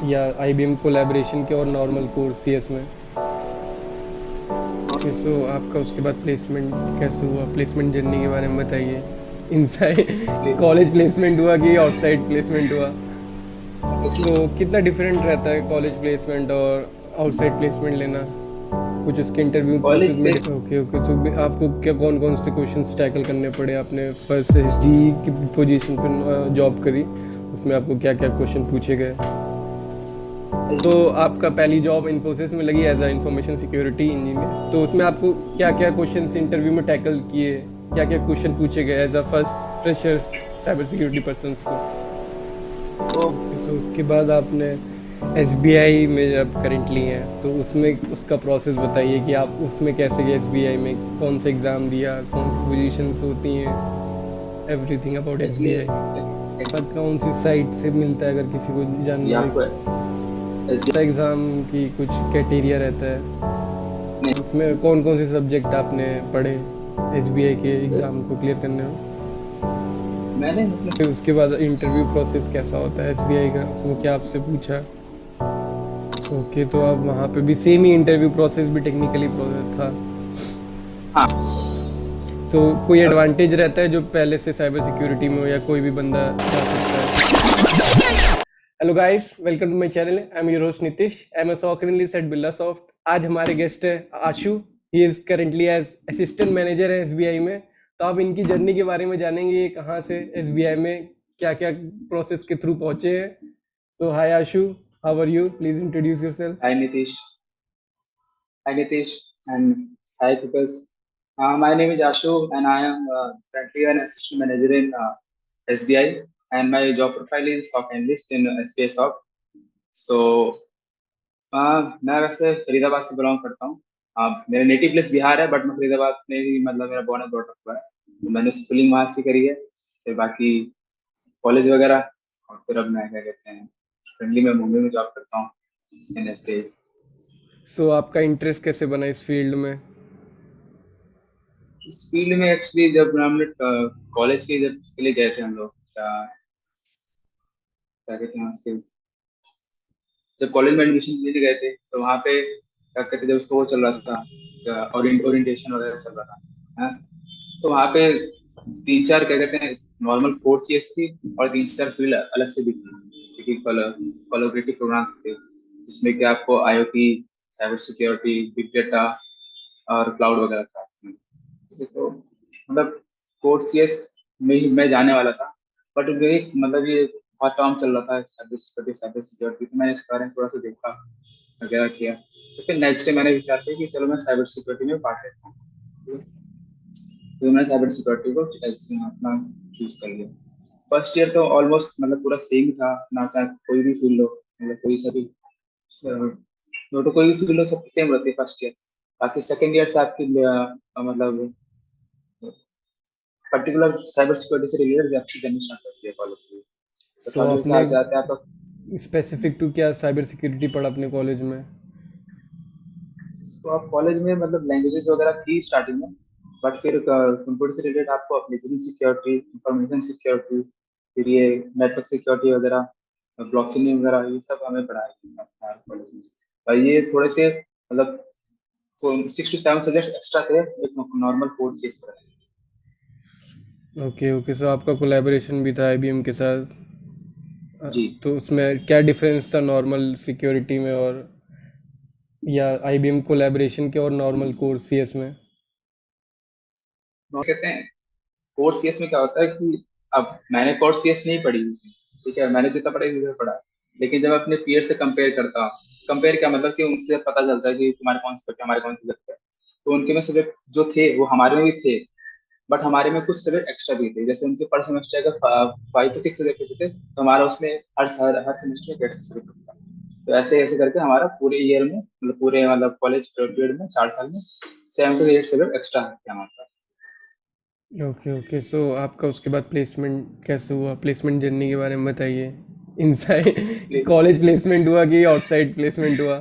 या IBM collaboration के और नॉर्मल कोर्स सीएस में। ओके, सो आपका उसके बाद प्लेसमेंट कैसे हुआ? प्लेसमेंट जर्नी के बारे में बताइए। इनसाइड प्लेस कॉलेज प्लेसमेंट हुआ कि आउटसाइड प्लेसमेंट हुआ? तो एक्चुअली कितना डिफरेंट रहता है कॉलेज प्लेसमेंट और आउटसाइड प्लेसमेंट लेना? कुछ उसके इंटरव्यू प्रोसेस कॉलेज में प्लेस ओके ओके, तो आपको क्या कौन कौन से क्वेश्चंस टैकल करने पड़े? आपने फर्स्ट एसडी की पोजीशन पर जॉब करी, उसमें आपको क्या क्या क्वेश्चन पूछे गए? तो आपका पहली जॉब इन्फोसिस में लगी as a information security engineer, तो उसमें आपको क्या क्या क्वेश्चन इंटरव्यू में टैकल किए? क्या क्या क्वेश्चन पूछे गए as a first fresher cyber security person को? तो तो उसके बाद आपने एसबीआई में जब करेंटली हैं, तो उसमें उसका प्रोसेस बताइए कि आप उसमें कैसे गए, एसबीआई में कौन सा एग्ज़ाम दिया, कौन सी पोजीशंस होती हैं, एवरीथिंग अबाउट एक्चुअली एसबीआई। और कौन सी साइट से मिलता है अगर किसी को ये जानना आपको हो? एस एग्ज़ाम की कुछ क्राइटेरिया रहता है, ने उसमें कौन कौन से सब्जेक्ट आपने पढ़े एसबीआई के एग्ज़ाम को क्लियर करने में? मैंने मतलब फिर उसके बाद इंटरव्यू प्रोसेस कैसा होता है एसबीआई का, उसमें क्या आपसे पूछा? ओके, तो अब वहाँ पे भी सेम ही इंटरव्यू प्रोसेस भी टेक्निकली प्रोसेस था? हाँ। तो कोई एडवांटेज रहता है जो पहले से साइबर सिक्योरिटी में हो, या कोई भी बंदा जा सकता है? Hello guys, welcome to my channel. I am your host Nitish. I am a SOC analyst at Birlasoft. आज हमारे गेस्ट है Ashu. He is currently as assistant manager है एसबीआई में। तो आप इनकी जर्नी के बारे में जानेंगे, ये कहाँ से एसबीआई में क्या क्या प्रोसेस के थ्रू पहुंचे हैं। So hi Ashu, how are you? Please introduce yourself. Hi Nitish hi Nitish and hi peoples. My name is Ashu and I am currently an assistant manager in SBI, and my job profile is SOC analyst in SBI SOC. So मैं वैसे फरीदाबाद से belong करता हूँ। मेरा native place Bihar है, but मैं फरीदाबाद में ही मतलब मेरा बॉर्न एंड ब्रॉट अप हुआ है। तो मैंने स्कूलिंग वहाँ से करी है, फिर बाकी कॉलेज वगैरह, और फिर अब मैं क्या कहते हैं फ्रेंडली में मुंबई में जॉब करता हूँ इन एसबीआई। सो आपका इंटरेस्ट कैसे बना इस फील्ड में? इस फील्ड में एक्चुअली जब हम लोग कॉलेज के जब इसके लिए गए थे हम लोग, क्या कहते हैं उसके, जब कॉलेज में एडमिशन लेने गए थे तो वहाँ पे क्या कहते हैं, जब उसका वो चल रहा था ओरिएंटेशन वगैरह चल रहा था, हाँ? तो वहाँ पे तीन चार क्या कहते हैं नॉर्मल कोर्स ये थी, और तीन चार फील्ड अलग से भी थी, जैसे कि कोलैबोरेटिव प्रोग्राम्स थे, जिसमें कि आपको IoT, cyber security, big data और क्लाउड वगैरह था इसमें। तो मतलब कोर्स ये में ही मैं जाने वाला था, बट मेरी मतलब ये बहुत टर्म चल रहा था साइबर सिक्योरिटी, तो मैंने इस बारे में थोड़ा सा देखा वगैरह किया। तो फिर नेक्स्ट डे मैंने विचार किया कि चलो मैं साइबर सिक्योरिटी में पार्ट लेता हूँ। तो मैंने साइबर सिक्योरिटी को अपना चूज कर लिया। फर्स्ट ईयर तो ऑलमोस्ट मतलब पूरा सेम था ना, चाहे कोई भी फील्ड हो, मतलब कोई सा भी तो कोई भी फील्ड हो सब सेम रहती है फर्स्ट ईयर। बाकी सेकंड ईयर से आपकी मतलब पर्टिकुलर साइबर सिक्योरिटी से रिलेटेड आपकी जर्नी स्टार्ट होती है कॉलेज की। तो सो थर्ड ईयर से आपने आते आते आपका स्पेसिफिक टू क्या साइबर सिक्योरिटी पढ़ा अपने कॉलेज में? इसको आप कॉलेज में मतलब लैंग्वेजेस वगैरह थी स्टार्टिंग में, बट फिर कंप्यूटर से रिलेटेड आपको एप्लीकेशन सिक्योरिटी, इंफॉर्मेशन सिक्योरिटी, फिर ये नेटवर्क सिक्योरिटी वगैरह, ब्लॉकचेन वगैरह, ये सब हमें पढ़ाया गया कॉलेज में। और ये थोड़े से मतलब 6 to 7 सब्जेक्ट एक्स्ट्रा थे एक नॉर्मल कोर्स के इस तरह से। ओके ओके, सो आपका कोलैबोरेशन भी था आईबीएम के साथ। जी। तो उसमें क्या डिफरेंस था नॉर्मल सिक्योरिटी में और या आईबीएम कोलैबोरेशन के और नॉर्मल कोर्स सीएस में? वो कहते हैं कोर्स सीएस में क्या होता है कि अब मैंने कोर्स सीएस नहीं पढ़ी हुई थी, ठीक है, मैंने जितना पढ़ा है उतना पढ़ा है। लेकिन जब मैं अपने पीयर से कंपेयर करता हूँ, कंपेयर क्या मतलब कि उनसे पता चलता है कि तुम्हारे कौन से सब्जेक्ट हमारे कौन से सब्जेक्ट है। तो उनके में सब्जेक्ट जो थे वो हमारे में भी थे, बट हमारे में कुछ सब्जेक्ट एक्स्ट्रा भी थे। जैसे उनके पर सेमेस्टर अगर 5 to 6 सब्जेक्ट होते थे, तो हमारा उसमें हर सेमेस्टर एक एक्स्ट्रा सब्जेक्ट होता। तो ऐसे ऐसे करके हमारा पूरे ईयर में मतलब पूरे मतलब कॉलेज पीरियड में 4 साल में 7 to 8 सब्जेक्ट एक्स्ट्रा थे हमारे पास। ओके ओके, सो आपका उसके बाद प्लेसमेंट कैसे हुआ? प्लेसमेंट जर्नी के बारे में बताइए। इनसाइड प्लेस कॉलेज प्लेसमेंट हुआ कि आउटसाइड प्लेसमेंट हुआ?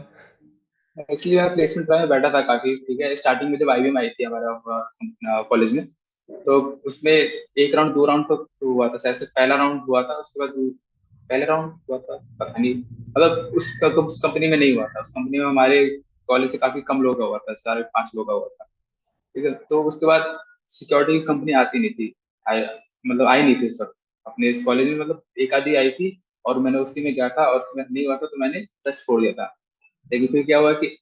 एक्चुअली मैं प्लेसमेंट ट्रायल में बैठा था काफी, ठीक है, स्टार्टिंग में जब आईबीएम आई थी हमारा कॉलेज में, तो उसमें एक राउंड दो राउंड तो हुआ था शायद से। पहला राउंड हुआ था, उसके बाद पहले राउंड हुआ था पता नहीं, मतलब उस कंपनी में नहीं हुआ था। उस कंपनी में हमारे कॉलेज से काफी कम लोग का हुआ था, 4 5 लोग का हुआ था। ठीक है, तो उसके बाद सिक्योरिटी की कंपनी आती नहीं थी। आई मतलब आई नहीं थी उस वक्त अपने इस कॉलेज में, मतलब एक आधी आई थी और मैंने उसी में गया था, और उसमें नहीं हुआ था तो मैंने ट्रस्ट छोड़ दिया था। लेकिन फिर क्या हुआ कि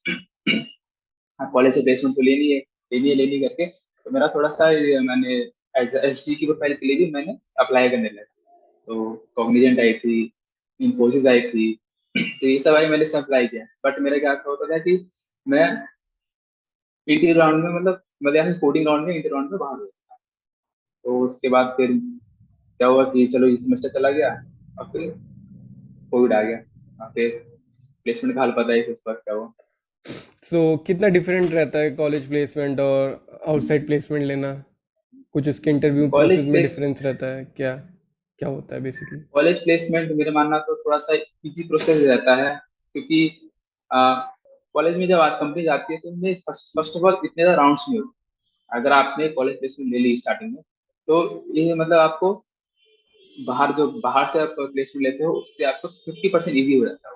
हाँ, कॉलेज से प्लेसमेंट तो लेनी करके, तो मेरा थोड़ा सा मैंने एज एस टी की प्रोफाइल के लिए भी मैंने अप्लाई करने लगा। तो कॉग्निजेंट आई थी, इन्फोसिस आई थी, तो ये सब आई, मैंने सब अप्लाई किया। बट मेरा क्या होता था कि मैं इंटरव्यू राउंड में, मतलब यहाँ से कोडिंग राउंड में, इंटरव्यू राउंड में बाहर हुआ। तो उसके बाद फिर क्या हुआ कि चलो ये सेमेस्टर चला गया, और फिर कोविड आ गया, और फिर प्लेसमेंट का हाल पता है इस बार क्या हुआ। सो कितना डिफरेंट रहता है कॉलेज प्लेसमेंट और आउटसाइड प्लेसमेंट लेना? कुछ उसके इंटरव्यू प्रोसेस कॉलेज में प्लेस डिफरेंस रहता है क्या? क्या होता है बेसिकली? कॉलेज प्लेसमेंट मेरा मानना तो थोड़ा सा इजी प्रोसेस रहता है, क्योंकि कॉलेज में जब आज कंपनी जाती है तो उनमें फर्स्ट फर्स्ट ऑफ ऑल इतने ज़्यादा राउंड्स नहीं होते। अगर आपने कॉलेज प्लेसमेंट ले ली स्टार्टिंग में, तो ये मतलब आपको बाहर से आप प्लेसमेंट लेते हो, उससे आपको 50% ईजी हो जाता है।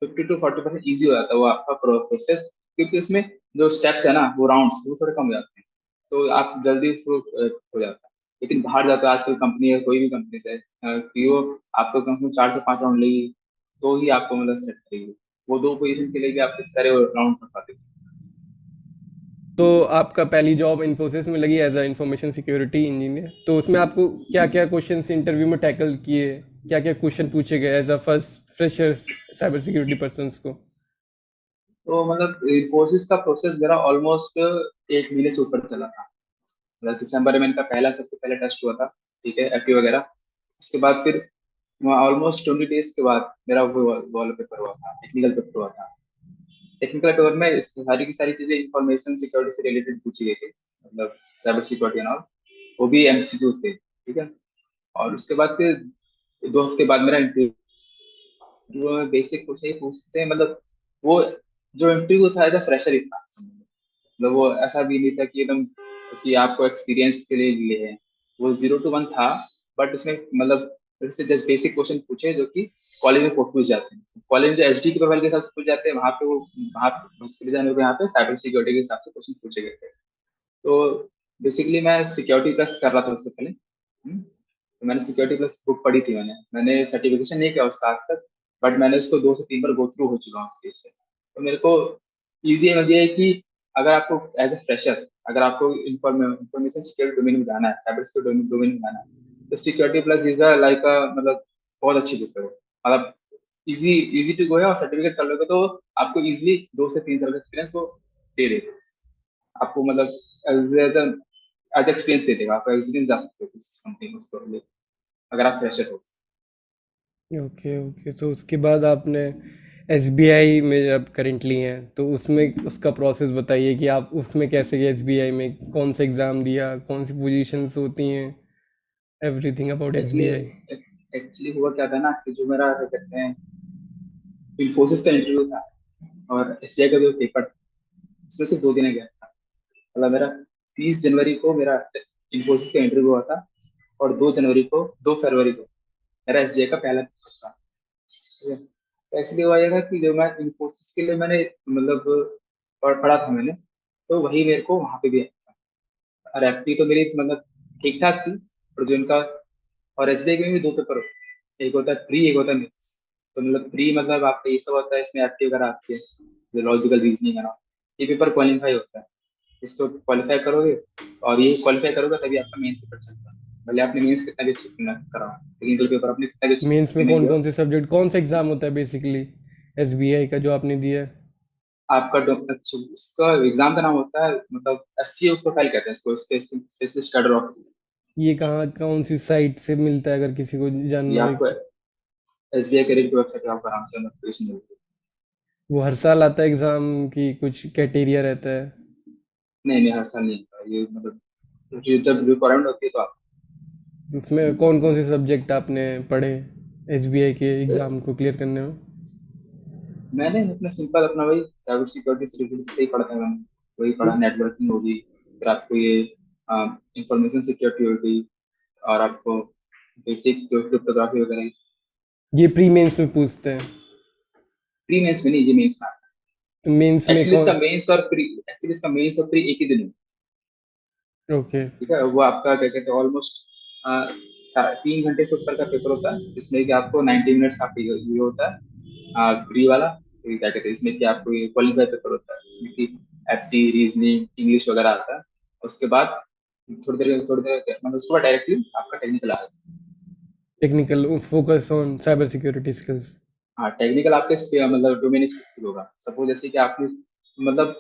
50 to 40% ईजी हो जाता है वो आपका प्रोसेस, क्योंकि उसमें जो स्टेप्स है ना, वो राउंड्स वो थोड़े कम हो जाते हैं, तो आप जल्दी उसको हो जाता है। लेकिन बाहर जाता है आजकल कंपनी है, कोई भी कंपनी से कि वो आपको कम से कम 4 से 5 राउंड लेगी, तो ही आपको मतलब सेलेक्ट करेगी। वो 2 पोजीशन के लिए भी आपके सारे राउंड करवाते हैं। तो आपका पहली जॉब इन्फोसिस में लगी as a information security engineer, तो उसमें आपको क्या क्या क्वेश्चन इंटरव्यू में टैकल किए? क्या क्या क्वेश्चन पूछे गए as a first fresher cyber security person को? तो मतलब इन्फोसिस का प्रोसेस मेरा ऑलमोस्ट 1 महीने से ऊपर चला था। मतलब दिसंबर में इनका पहला सबसे पहले टेस्ट हुआ था, ठीक है, एफटी वगैरह। उसके बाद फिर ऑलमोस्ट 20 डेज के बाद मेरा वो पेपर हुआ था, टेक्निकल पेपर हुआ था। टेक्निकल पेपर में सारी की सारी चीजें इंफॉर्मेशन सिक्योरिटी से रिलेटेड पूछी गई थी, मतलब साइबर सिक्योरिटी एंड ऑल। वो भी एमसीक्यू थे, ठीक है। और उसके बाद फिर 2 हफ्ते बाद मेरा इंटरव्यू। वो बेसिक क्वेश्चन ही पूछते हैं, मतलब वो जो इंटरव्यू था एज अ फ्रेशर ही था। मतलब वो ऐसा भी नहीं था कि एकदम कि आपको एक्सपीरियंस के लिए लिए हैं। वो 0 to 1 था, बट उसमें मतलब फिर से जस्ट बेसिक क्वेश्चन पूछे जो कि कॉलेज में पूछ जाते हैं। कॉलेज में जो एचडी के प्रोफाइल के हिसाब से पूछ जाते हैं, वहाँ पे वो वहाँ उसके डिजाइनर को यहाँ पे साइबर सिक्योरिटी के हिसाब से क्वेश्चन पूछे गए थे। तो बेसिकली मैं सिक्योरिटी प्लस कर रहा था उससे पहले। तो मैंने सिक्योरिटी प्लस बुक पढ़ी थी। मैंने सर्टिफिकेशन नहीं किया उसका आज तक, बट मैंने उसको 2 से 3 बार गो थ्रू हो चुका हूँ उस चीज से। तो मेरे को ईजी समझ है कि अगर आपको एज ए फ्रेशर, अगर आपको इंफॉर्मेशन सिक्योरिटी डोमेन में जाना है, साइबर सिक्योरिटी डोमेन में जाना है, तो सिक्योरिटी प्लस इज लाइक मतलब बहुत अच्छी बुक है वो। मतलब इजी इजी टू गो है, और सर्टिफिकेट कर लोगे तो आपको इजीली 2 से 3 साल का एक्सपीरियंस वो दे देगा आपको। मतलब एज एक्सपीरियंस दे देगा आपका, एक्सपीरियंस जा सकते हो किसी कंपनी में उसको ले, अगर आप फ्रेशर हो। ओके ओके, तो उसके बाद आपने एसबीआई में जब करेंटली हैं तो उसमें उसका प्रोसेस बताइए कि आप उसमें कैसे गए, एसबीआई में कौन सा एग्ज़ाम दिया, कौन सी पोजीशंस होती हैं, everything about actually SBI. Actually हुआ क्या था ना, कि जो मेरा क्या कहते हैं, इन्फोसिस का इंटरव्यू था और एसबीआई का जो पेपर था, उसमें सिर्फ 2 दिन गया था। मतलब मेरा 30 जनवरी को मेरा इन्फोसिस का इंटरव्यू हुआ था, और 2 फरवरी को मेरा एसबीआई का पहला पेपर था। ठीक है। तो एक्चुअली हुआ ये था कि जो मैं इन्फोसिस के लिए मैंने मतलब पढ़ा था मैंने, तो वही मेरे को वहां पे भी आया था। और एफटी तो मेरी मतलब ठीक ठाक थी, और जो इनका, और एसबीआई में भी 2 पेपर होते हैं, एक होता है प्री, एक होता है मेंस। तो मतलब प्री मतलब आपका ये सब होता है, इसमें एफटी वगैरह आती है, जो लॉजिकल रीजनिंग है ना, ये पेपर क्वालिफाई होता है। इसको क्वालिफाई करोगे, और ये क्वालिफाई करोगे तभी आपका मेंस पेपर चलता है। भले आपने मेंस कितना भी अच्छे से कराओ, टेक्निकल पेपर आपने कितना भी अच्छे मेंस से में नहीं कौन दिया हो, कौन से सब्जेक्ट, कौन सा एग्ज़ाम होता है बेसिकली एसबीआई का जो आपने दिया है? आपका अच्छा उसका एग्जाम का नाम होता है, मतलब एससीओ प्रोफाइल कहते हैं इसको, स्पेशलिस्ट कैडर ऑफिसर। ये कहाँ, कौन सी साइट से मिलता है अगर किसी को ये जानना हो? आपको एसबीआई करियर की वेबसाइट पे आपको आराम से नोटिफिकेशन मिलती है। वो हर साल आता है एग्ज़ाम की कुछ क्राइटेरिया रहता है? नहीं नहीं, हर साल नहीं होता ये, मतलब जब रिक्वायरमेंट होती है तो आप। उसमें कौन कौन से सब्जेक्ट आपने पढ़े एसबीआई के एग्ज़ाम को क्लियर करने में? मैंने अपना सिंपल अपना वही साइबर सिक्योरिटी से रिलेटेड जितना ही पढ़ा था मैंने, वही पढ़ा। नेटवर्किंग होगी, फिर आपको ये इंफॉर्मेशन सिक्योरिटी होगी, और आपको बेसिक जो क्रिप्टोग्राफी वगैरह ये प्री मेंस में पूछते हैं। प्री मेंस में नहीं, ये मेंस में आता तो मेंस है। में कौन? एक्चुअली इसका मेंस और प्री एक ही दिन है। ओके। ठीक है, वो आपका क्या कहते हैं ऑलमोस्ट 3 घंटे से ऊपर का पेपर होता है, जिसमें कि आपको 90 मिनट्स आपका ये होता है प्री वाला। फिर क्या कहते हैं इसमें कि आपको ये क्वालिफाई पेपर होता है, जिसमें कि एफसी, रीजनिंग, इंग्लिश वगैरह आता है। उसके बाद थोड़ी देर मतलब उसके बाद डायरेक्टली आपका टेक्निकल आता है। Technical focus on cyber security skills. हाँ, टेक्निकल आपके मतलब डोमेन स्पेसिफिक होगा। सपोज जैसे कि आपने मतलब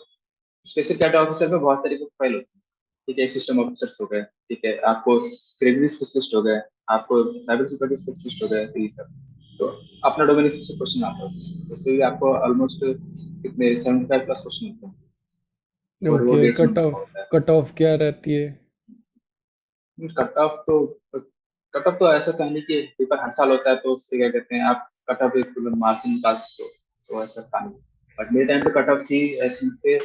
स्पेशल कैट ऑफिसर में बहुत सारी प्रोफाइल होती है। ठीक है, सिस्टम ऑफिसर्स हो गए, ठीक है, आपको क्रेडिट स्पेशलिस्ट हो गए, आपको साइबर सिक्योरिटी स्पेशलिस्ट हो गए, तो ये सब तो अपना डोमेन स्पेसिफिक क्वेश्चन आता है उसमें भी आपको ऑलमोस्ट कितने 75+ क्वेश्चन होते हैं, और वो ओके। 150 नंबर का होता है। कट ऑफ क्या रहती है? कट ऑफ तो कट ऑफ तो ऐसा तो है नहीं कि पेपर हर साल होता है तो उससे क्या कहते हैं आप कट ऑफ एक मार्जिन निकाल सकते हो, तो ऐसा था नहीं। बट मेरे टाइम पे कट ऑफ थी आई थिंक से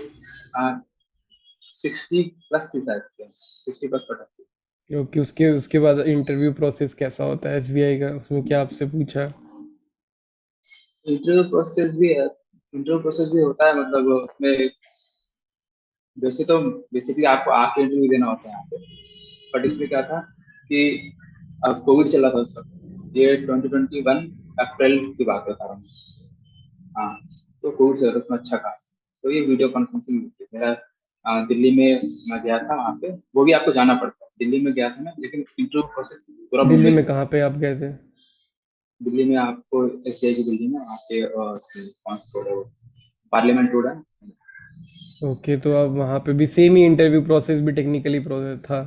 60+ थी, शायद से 60+ कट ऑफ थी। ओके। उसके उसके बाद इंटरव्यू प्रोसेस कैसा होता है एसबीआई का, उसमें क्या आपसे पूछा? इंटरव्यू प्रोसेस भी है, इंटरव्यू प्रोसेस भी होता है, मतलब उसमें वैसे तो बेसिकली आपको आके इंटरव्यू देना होता है यहाँ पे। बट इसमें क्या था कि कोविड चल रहा था उस वक्त, ये 2021 अप्रैल की बात बता रहा हूँ। हाँ, तो कोविड चल रहा था उसमें अच्छा खासा, तो ये वीडियो कॉन्फ्रेंसिंग हुई थी मेरा। दिल्ली में मैं गया था वहाँ पे, वो भी आपको जाना पड़ता है, दिल्ली में गया था मैं, लेकिन इंटरव्यू प्रोसेस पूरा दिल्ली मुंबई में से कहाँ होता पे आप गए थे? है। दिल्ली में आपको एसबीआई की बिल्डिंग है वहाँ पे, कौन सा रोड है वो, पार्लियामेंट रोड है। ओके। तो अब वहाँ पे भी सेम ही इंटरव्यू प्रोसेस भी टेक्निकली प्रोसेस था?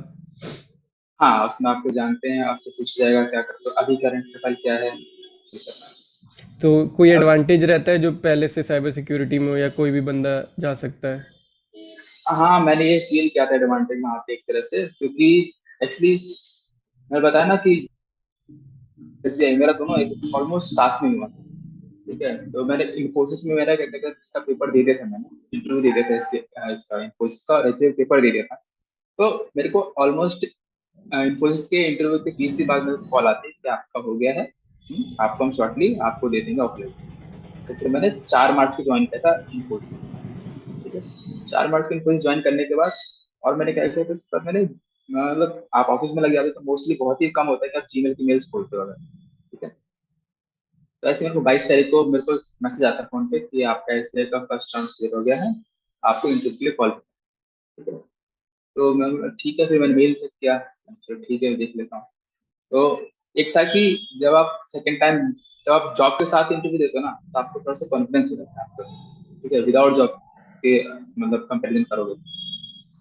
हाँ, उसमें आपको जानते हैं, आपसे पूछा जाएगा क्या करते हो, अभी करंट प्रोफाइल क्या है, ये सब। तो कोई अब एडवांटेज रहता है जो पहले से साइबर सिक्योरिटी में हो, या कोई भी बंदा जा सकता है? हाँ, मैंने ये फील किया था एडवांटेज वहाँ पे एक तरह से, क्योंकि एक्चुअली मैंने बताया ना कि एसबीआई मेरा दोनों एक ऑलमोस्ट साथ में हुआ था। ठीक है, तो मैंने इन्फोसिस में मेरा क्या कहते हैं इसका पेपर दे दिया था, मैंने इंटरव्यू दे दिया था इसका इन्फोसिस का, और ऐसे पेपर दे दिया था। तो मेरे को ऑलमोस्ट इन्फोसिस के इंटरव्यू के 20 दिन बाद मेरे को कॉल आती है कि आपका हो गया है, आपको हम शॉर्टली आपको दे देंगे ऑफर। तो फिर मैंने 4 मार्च को ज्वाइन किया था इन्फोसिस। ठीक है, 4 मार्च को इन्फोसिस ज्वाइन करने के बाद और मैंने क्या किया था उसके बाद मैंने मतलब आप ऑफिस में लग जाते तो मोस्टली बहुत ही कम होता है कि आप जीमेल की मेल्स खोलते हो अगर। ठीक है, तो ऐसे मेरे को 22 तारीख को मेरे को मैसेज आता है फोन पे कि आपका एसबीआई का फर्स्ट राउंड क्लियर हो गया है, आपको इंटरव्यू के लिए कॉल। ठीक है, तो मैं ठीक है, फिर मैंने मेल चेक किया, चलो ठीक है देख लेता हूँ। तो एक था कि जब आप सेकंड टाइम जब आप जॉब के साथ इंटरव्यू देते हो ना, तो आपको थोड़ा सा कॉन्फिडेंस रहता है आपको। ठीक है, विदाउट जॉब के मतलब कंपेरिजन करोगे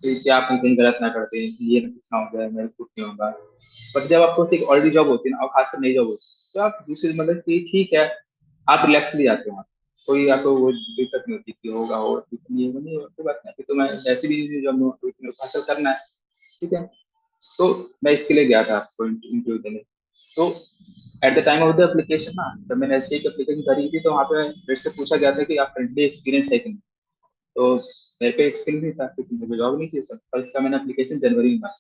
तो क्या आप कहीं गलत ना करते हैं कि ये ना कुछ ना हो जाए, मेरे कुछ नहीं होगा। बट जब आपको एक ऑलरेडी जॉब होती है ना, और खासकर नई जॉब होती है, तो आप दूसरी मतलब कि ठीक है, आप रिलैक्सली जाते हो वहाँ। कोई आपको वो दिक्कत नहीं होती कि होगा हो नहीं होगा, नहीं कोई बात नहीं, तो मैं ऐसे भी जॉब में मेरे को हासिल करना है। ठीक है, तो मैं इसके लिए गया था आपको इंटरव्यू देने। तो at the time of the application ना, जब मैंने एसबीआई की एप्लीकेशन भरी थी, तो वहाँ पे मेरे से पूछा गया था कि आप फ्रेंडली एक्सपीरियंस है कि नहीं। तो मेरे पे एक्सपीरियंस नहीं था क्योंकि मेरे को जॉब नहीं थी सर, और इसका मैंने एप्लीकेशन जनवरी में भरा।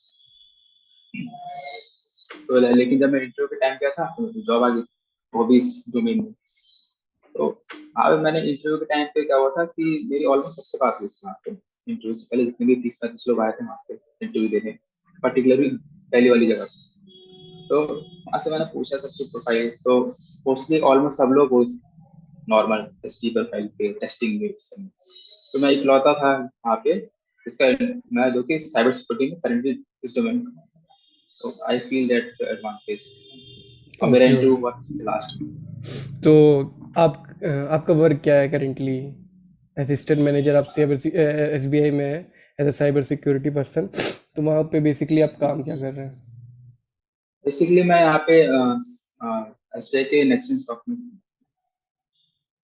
तो लेकिन जब मैं इंटरव्यू के टाइम गया था तो मेरे को जॉब आ गई, वो भी इस डोमेन में। तो अब मैंने इंटरव्यू के टाइम पे क्या हुआ था कि मेरी ऑलमोस्ट सबसे बात हुई थी वहाँ पे। इंटरव्यू से पहले जितने भी 30-35 लोग आए थे वहाँ पे इंटरव्यू देने, पर्टिकुलरली पहली वाली जगह। तो वहाँ से मैंने पूछा सबसे प्रोफाइल, तो मोस्टली ऑलमोस्ट सब लोग वो नॉर्मल टेस्टी प्रोफाइल पे टेस्टिंग में इस समय। तो मैं इकलौता था वहाँ पे इसका, मैं जो कि साइबर सिक्योरिटी में करेंटली इस डोमेन में। तो आई फील दैट एडवांटेज, और मेरा ओके। इंटरव्यू हुआ था सबसे लास्ट में। तो आपका वर्क क्या है करेंटली? असिस्टेंट मैनेजर आप साइबर एसबीआई में है, as a cyber security person. तो वहाँ पे बेसिकली आप काम क्या कर रहे हैं? बेसिकली मैं यहाँ पे एसबीआई के नेक्सन शॉप में।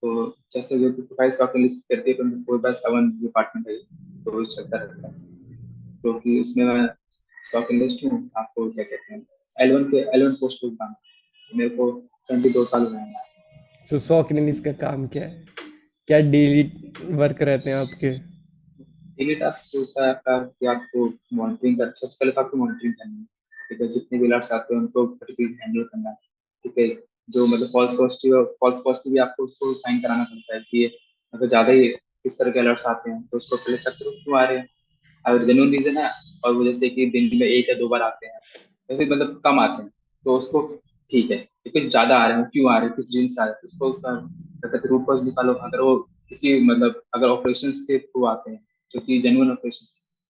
तो जैसे जो प्रोफाइल सॉफ्टवेयर लिस्ट करती है तो मेरे पास 7 डिपार्टमेंट है, तो वो चलता रहता है। तो कि उसमें मैं सॉफ्टवेयर लिस्ट हूँ, आपको क्या कहते हैं एल वन पोस्ट पे काम, मेरे को 22 साल हुए हैं। सो 100 का काम क्या है? क्या डेली वर्क रहते हैं आपके? डेली टास्क होता है आपका कि आपको मॉनिटरिंग कर, सबसे पहले तो आपको मॉनिटरिंग करनी है। ठीक है, जितने भी अलर्ट्स आते हैं उनको पर्टिकुलरली हैंडल करना है। ठीक है, जो मतलब फॉल्स पॉजिटिव भी आपको उसको साइन कराना पड़ता है कि ये अगर ज्यादा ही इस तरह के अलर्ट्स आते हैं तो उसको पहले चेक करो क्यों आ रहे हैं। अगर जेन्युइन रीजन है और वो जैसे कि दिन में 1 या 2 बार आते हैं या फिर मतलब कम आते हैं तो उसको ठीक है, लेकिन ज्यादा आ रहे हैं क्यों आ रहे हैं, किस रीजन से आ रहे हैं, तो उसको उसका क्या कहते हैं रूट कॉज निकालो। अगर वो किसी मतलब अगर ऑपरेशन के थ्रू आते हैं जो कि जेन्युइन ऑपरेशन,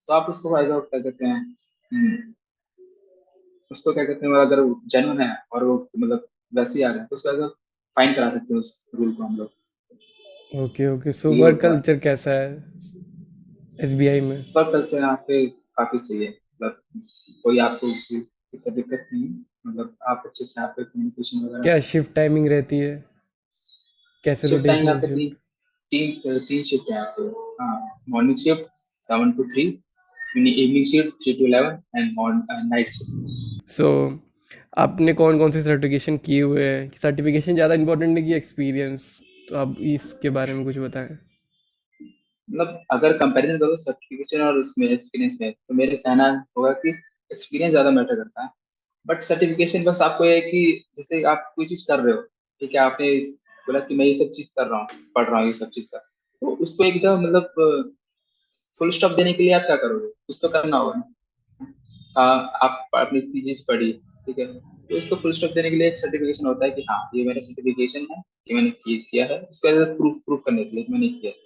तो आप उसको एज क्या कहते हैं उसको क्या कहते हैं अगर जेन्युइन है और वो मतलब वैसे ही आ रहे हैं तो उसको एज फाइन करा सकते हैं उस रूल को हम लोग। ओके ओके, सो ये वर्क होता है। कल्चर कैसा है एसबीआई में? पर कल्चर यहाँ पे काफी सही है, मतलब कोई आपको दिक्कत दिक्कत नहीं है। मतलब आप अच्छे से यहाँ पे कम्युनिकेशन वगैरह। क्या शिफ्ट टाइमिंग रहती है? कैसे शिफ्ट टाइम यहाँ रोटेशनल पे तीन शिफ्ट? तीन तीन शिफ्ट है यहाँ पे। हाँ, morning shift 7 to 3, evening shift 3 to 11 and night shift. So आपने कौन कौन से सर्टिफिकेशन किए हुए हैं? सर्टिफिकेशन ज़्यादा इंपॉर्टेंट है कि एक्सपीरियंस? तो आप इसके बारे में कुछ बताएं। मतलब अगर कंपैरिजन करो सर्टिफिकेशन और उसमें एक्सपीरियंस में तो मेरे कहना होगा कि एक्सपीरियंस ज्यादा मैटर करता है। बट सर्टिफिकेशन बस आपको ये है कि जैसे आप कोई चीज कर रहे हो, ठीक है, आपने बोला कि मैं ये सब चीज कर रहा हूँ, पढ़ रहा हूँ ये सब चीज कर, तो उसको एकदम मतलब फुल स्टॉप देने के लिए आप क्या करोगे, कुछ तो करना होगा ना। आप अपनी चीज पढ़ी, ठीक है, तो इसको फुल स्टॉप देने के लिए एक सर्टिफिकेशन होता है कि हाँ ये मेरा सर्टिफिकेशन है, ये मैंने किया है, उसका प्रूफ प्रूफ करने के लिए कि मैंने किया है।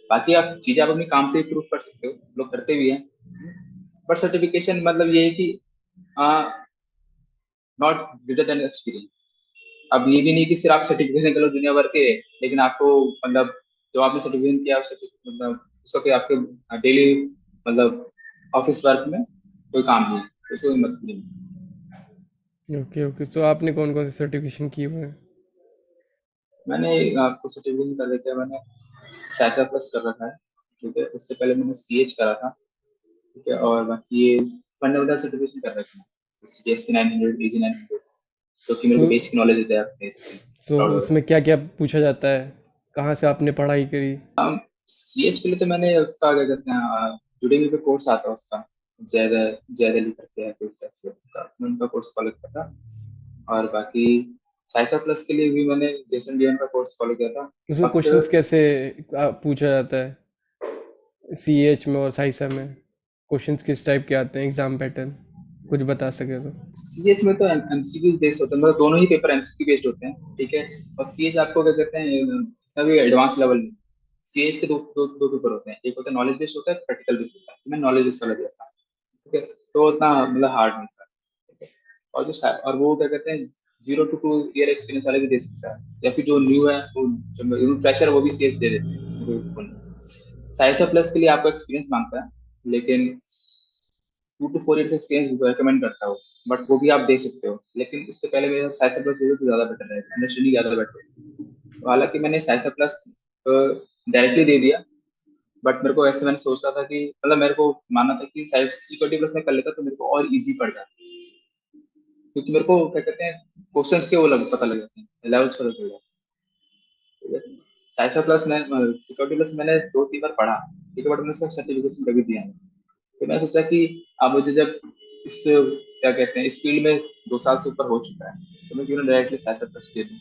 बाकी आप चीजें आप अपने काम से ही प्रूफ कर सकते हो, लोग करते भी हैं। बट सर्टिफिकेशन मतलब ये है कि नॉट ग्रेटर देन एक्सपीरियंस। अब ये भी नहीं कि सिर्फ आप सर्टिफिकेशन कर लो दुनिया भर के, लेकिन आपको मतलब जो आपने सर्टिफिकेशन किया उससे मतलब उसका कोई आपके डेली मतलब ऑफिस वर्क में कोई काम नहीं है, उसको कोई मतलब नहीं। ओके ओके, सो आपने कौन कौन से सर्टिफिकेशन किए हुए हैं? मैंने आपको सर्टिफिकेशन कर रखा है, मैंने सैसा प्लस कर रखा है, ठीक है, उससे पहले मैंने सीएच करा था, ठीक है, और बाकी ये फंडामेंटल सर्टिफिकेशन कर रखा है, CSC 900 AG 900, जो कि मेरे तो को बेसिक नॉलेज देता है अपने इसके क्लाउड। उसमें क्या क्या पूछा जाता है? कहाँ से आपने पढ़ाई करी? सीएच के लिए तो मैंने उसका क्या कहते हैं जुड़ेंगे पे कोर्स आता है उसका, जैद जैद अली करते हैं कोई ऐसे मैंने उनका कोर्स फॉलो किया था। और बाकी साइसा प्लस के लिए भी मैंने जेसन डीएन का कोर्स फॉलो किया था। उसमें बाकी क्वेश्चंस कैसे पूछा जाता है सीएच में और साइसा में? क्वेश्चंस किस टाइप के आते हैं, एग्जाम पैटर्न कुछ बता सके तो। सीएच में तो एमसीक्यू बेस्ड होता है, मतलब दोनों ही पेपर एमसीक्यू बेस्ड होते हैं, ठीक है। और सीएच आपको क्या कहते हैं अभी एडवांस लेवल में सीएच के दो पेपर होते हैं, एक होता है नॉलेज बेस्ड होता है, प्रैक्टिकल बेस्ड होता है, तो मैं नॉलेज बेस्ड वाला दिया था, ठीक है, तो उतना मतलब हार्ड नहीं था, ठीक है। और और वो क्या कहते हैं 0 to 2 ईयर एक्सपीरियंस वाले भी दे सकता है, या फिर जो न्यू है वो जो फ्रेशर है वो भी सीएच दे देते हैं, उसमें कोई वो नहीं। साइसा प्लस के लिए आपको एक्सपीरियंस मांगता है, लेकिन 2 to 4 ईयर्स एक्सपीरियंस रिकमेंड करता हूँ, बट वो भी आप दे सकते हो, लेकिन इससे पहले मेरे साथ साइसा प्लस तो ज्यादा बेटर रहेगा, अंडरस्टैंडिंग ज्यादा बेटर होगी। तो हालांकि मैंने साइसा प्लस डायरेक्टली दे दिया, बट मेरे को वैसे मैंने सोच रहा था कि मतलब मेरे को मानना था कि सिक्योरिटी प्लस में कर लेता तो मेरे को और इजी पड़ जाता, क्योंकि मेरे को क्या कहते हैं क्वेश्चंस के वो पता लग जाते हैं, लेवल्स पता चल जाते हैं। साइसा प्लस में सिक्योरिटी प्लस मैंने 2 3 बार पढ़ा, ठीक है, बट मैंने उसका सर्टिफिकेशन कभी दिया नहीं। तो मैं सोचा कि अब मुझे जब इस क्या कहते हैं इस फील्ड में 2 साल से ऊपर हो चुका है, तो मैं क्यों ना डायरेक्टली साइसा प्लस दे दूं।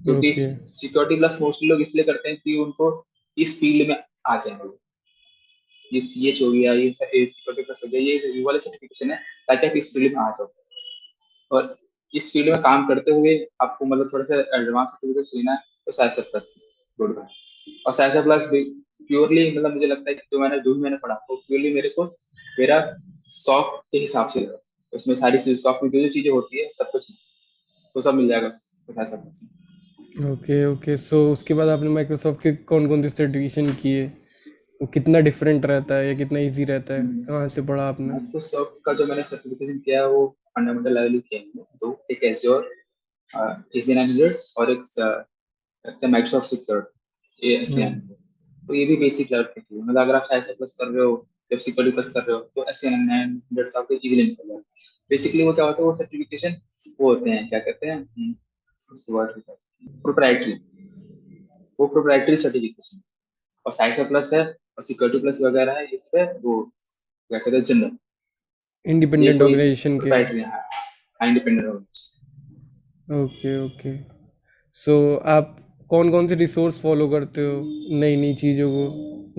क्योंकि ओके सिक्योरिटी प्लस मोस्टली लोग इसलिए करते हैं कि उनको इस फील्ड में आ जाएंगे, ये सीएच हो गया, ये सिक्योरिटी प्लस हो गया, ये वाले सर्टिफिकेशन है ताकि आप इस फील्ड में आ जाओ। और इस फील्ड में काम करते हुए आपको मतलब थोड़ा सा एडवांस सर्टिफिकेट लेना है तो साइसा प्लस गुड है। और साइसा प्लस प्योरली मतलब मुझे लगता है कि जो भी मैंने पढ़ा वो प्योरली मेरे को मेरा शौक के हिसाब से लगा। उसमें सारी चीज शौक में जो जो चीजें होती है सब कुछ वो सब मिल जाएगा साइसा प्लस में। ओके ओके, सो उसके बाद आपने माइक्रोसॉफ्ट के कौन कौन से सर्टिफिकेशन किए? वो कितना डिफरेंट रहता है या कितना इजी रहता है? कहाँ से पढ़ा आपने? माइक्रोसॉफ्ट का जो मैंने सर्टिफिकेशन किया है वो फंडामेंटल लेवल ही किया है मैंने, दो, एक एज्योर AZ 900 और एक माइक्रोसॉफ्ट सिक्योर हम्म, SC 900। तो ये भी बेसिक लेवल पे थी, मतलब अगर आप साइसा प्लस कर रहे हो जब सिक्योरिटी प्लस कर रहे हो तो SC 900 तो आपको इजीली निकल जाएगा। बेसिकली वो क्या होता है वो सर्टिफिकेशन वो होते हैं क्या कहते हैं उस वर्ड प्रोप्राइटरी, वो प्रोप्राइटरी सर्टिफिकेशन। और साइसा प्लस है और सिक्योरिटी प्लस वगैरह है, इस पे वो क्या कहते हैं जनरल, ये इंडिपेंडेंट कोई ऑर्गेनाइजेशन के। प्रोप्राइटरी है, independent organisation. Okay okay. So आप कौन कौन से रिसोर्स फॉलो करते हो नई नई चीज़ों को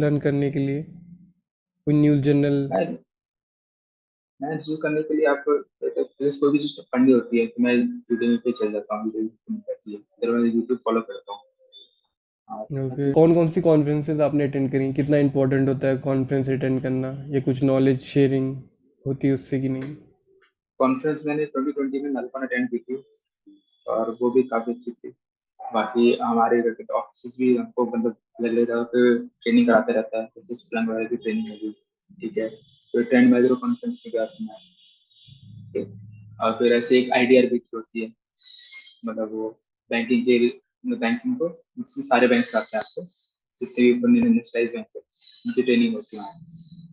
लर्न करने के लिए? कोई न्यूज़ जर्नल? मैं मैं रिव्यू करने के लिए आपको जैसे कोई भी चीज़ पढ़नी होती है तो मैं यूट्यूब पे चल जाता हूँ, वीडियो मिल जाती है, फिर मैं यूट्यूब फॉलो करता हूँ। हाँ, ओके। कौन कौन सी कॉन्फ्रेंसेस आपने अटेंड करी? कितना इम्पोर्टेंट होता है कॉन्फ्रेंस अटेंड करना, या कुछ नॉलेज शेयरिंग होती है उससे कि नहीं? कॉन्फ्रेंस मैंने 2020 में नलपन अटेंड की थी और वो भी काफ़ी अच्छी थी। बाकी हमारे क्या कहते हैं ऑफिस भी हमको मतलब अलग अलग जगह पे ट्रेनिंग कराते रहता है, जैसे स्प्लंग वगैरह की ट्रेनिंग होगी। ठीक है, तो ट्रेंड मैनेजर कॉन्फ्रेंस में गया था मैं। ठीक है। और फिर ऐसे एक आईडिया भी होती है, मतलब वो बैंकिंग के, बैंकिंग को इसमें सारे बैंक आते हैं आपको, जितने भी ऊपर नेशनलाइज बैंक है उनकी ट्रेनिंग होती है वहाँ।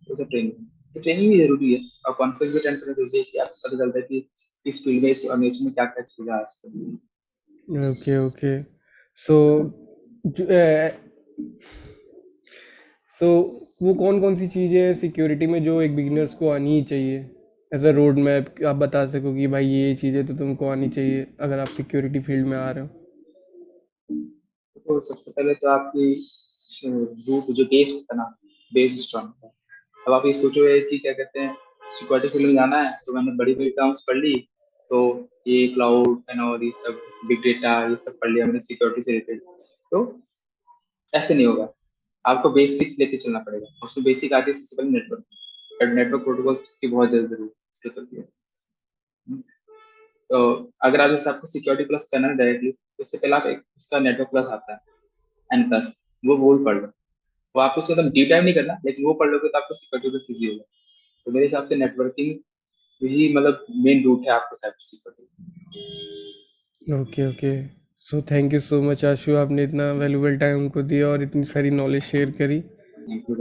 तो सब ट्रेनिंग, तो ट्रेनिंग भी जरूरी है और कॉन्फ्रेंस भी अटेंड करना जरूरी है कि आपको पता चलता है कि इस फील्ड में इस ऑर्गेनाइजेशन में क्या क्या चीज़ें हैं आजकल। Okay okay. सो सो वो कौन कौन सी चीज़ें हैं सिक्योरिटी में जो एक बिगिनर्स को आनी ही चाहिए? एज अ रोड मैप आप बता सको कि भाई ये चीज़ें तो तुमको आनी चाहिए अगर आप सिक्योरिटी फील्ड में आ रहे हो। तो सबसे पहले तो आपकी रूट जो बेस होता है ना, बेस स्ट्रांग है। अब आप ये सोचो है कि क्या कहते हैं सिक्योरिटी फील्ड में जाना है तो मैंने बड़ी बड़ी टर्म्स पढ़ ली, तो ये क्लाउड एंड और ये सब बिग डेटा ये सब पढ़ लिया मैंने सिक्योरिटी से रिलेटेड, तो ऐसे नहीं होगा। आपको बेसिक लेके चलना पड़ेगा, उसमें बेसिक आती है सबसे पहले नेटवर्क, और नेटवर्क प्रोटोकॉल्स की बहुत ज़्यादा जरूरत होती है। तो अगर आप जैसे आपको सिक्योरिटी प्लस करना है डायरेक्टली, तो इससे पहले आप एक उसका नेटवर्क प्लस आता है एन प्लस, वो पढ़ लो। वो आपको उसको एकदम डीप डाइव नहीं करना, लेकिन वो पढ़ लोगे तो आपको सिक्योरिटी प्लस ईजी होगा। तो मेरे हिसाब से नेटवर्किंग ही मतलब मेन रूट है आपको cyber security. Okay okay. So thank you so much Ashu, आपने इतना वैल्यूबल टाइम हमको दिया और इतनी सारी नॉलेज शेयर करी। Thank you.